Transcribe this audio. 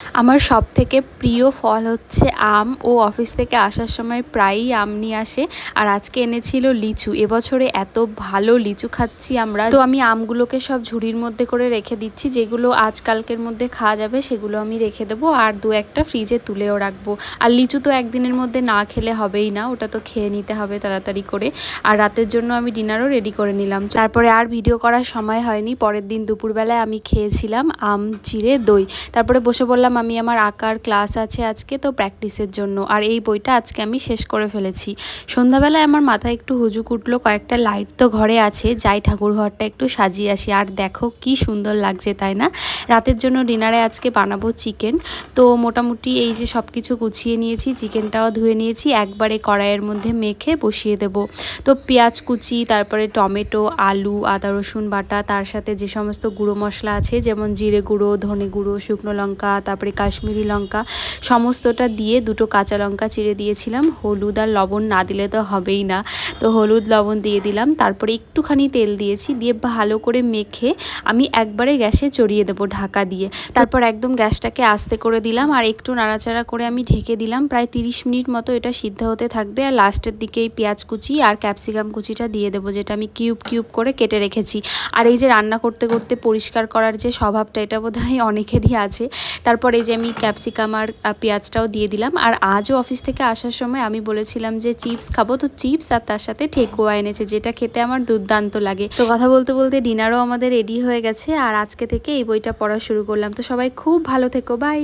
আমার সবথেকে প্রিয় ফল হচ্ছে আম। ও অফিস থেকে আসার সময় প্রায়ই আম নিয়ে আসে, আর আজকে এনেছিল লিচু। এবছরে এত ভালো লিচু খাচ্ছি আমরা, তো আমি আমগুলোকে সব ঝুড়ির মধ্যে করে রেখে দিচ্ছি। যেগুলো আজকালকের মধ্যে খাওয়া যাবে সেগুলো আমি রেখে দেবো, আর দু একটা ফ্রিজে তুলেও রাখবো। আর লিচু তো একদিনের মধ্যে না খেলে হবেই না, ওটা তো খেয়ে নিতে হবে তাড়াতাড়ি করে। আর রাতের জন্য আমি ডিনারও রেডি করে নিলাম। তারপরে আর ভিডিও করার সময় হয়নি। পরের দিন দুপুরবেলায় আমি খেয়েছিলাম আম চিড়ে দই। তারপরে বসে বললাম আমি আমার আঁকার ক্লাস আছে আজকে, তো প্র্যাকটিসের জন্য। আর এই বইটা আজকে আমি শেষ করে ফেলেছি। সন্ধ্যাবেলায় আমার মাথায় একটু হুজুক উঠলো, কয়েকটা লাইট তো ঘরে আছে, যাই ঠাকুর ঘরটা একটু সাজিয়ে আসি। আর দেখো কি সুন্দর লাগছে, তাই না? রাতের জন্য ডিনারে আজকে বানাবো চিকেন। তো মোটামুটি এই যে সব কিছু গুছিয়ে নিয়েছি, চিকেনটাও ধুয়ে নিয়েছি, একবারে কড়াইয়ের মধ্যে মেখে বসিয়ে দেব। তো পেঁয়াজ কুচি, তারপরে টমেটো, আলু, আদা রসুন বাটা, তার সাথে যে সমস্ত গুঁড়ো মশলা আছে যেমন জিরে গুঁড়ো, ধনে গুঁড়ো, শুকনো লঙ্কা, তারপরে কাশ্মীরি লঙ্কা, সমস্তটা দিয়ে দুটো কাঁচা লঙ্কা চিড়ে দিয়েছিলাম। হলুদ আর লবণ না দিলে তো হবেই না, তো হলুদ লবণ দিয়ে দিলাম। তারপরে একটুখানি তেল দিয়েছি, দিয়ে ভালো করে মেখে আমি একবারে গ্যাসে চড়িয়ে দেবো ঢাকা দিয়ে। তারপর একদম গ্যাসটাকে আস্তে করে দিলাম, আর একটু নাড়াচাড়া করে আমি ঢেকে দিলাম। প্রায় 30 মিনিট মতো এটা সিদ্ধ হতে থাকবে। আর লাস্টের দিকে এই পেঁয়াজ কুচি আর ক্যাপসিকাম কুচিটা দিয়ে দেবো, যেটা আমি কিউব কিউব করে কেটে রেখেছি। আর এই যে রান্না করতে করতে পরিষ্কার করার যে স্বভাবটা, এটা বোধহয় অনেকেরই আছে। তারপর এই যে আমি ক্যাপসিকাম আর পেঁয়াজটাও দিয়ে দিলাম। আর আজও অফিস থেকে আসার সময় আমি বলেছিলাম যে চিপস খাবো, তো চিপস আর তার সাথে ঠেকুয়া এনেছে, যেটা খেতে আমার দুর্দান্ত লাগে। তো কথা বলতে বলতে ডিনারও আমাদের রেডি হয়ে গেছে, আর আজকে থেকে এই বইটা পড়া শুরু করলাম। তো সবাই খুব ভালো থেকো, বাই।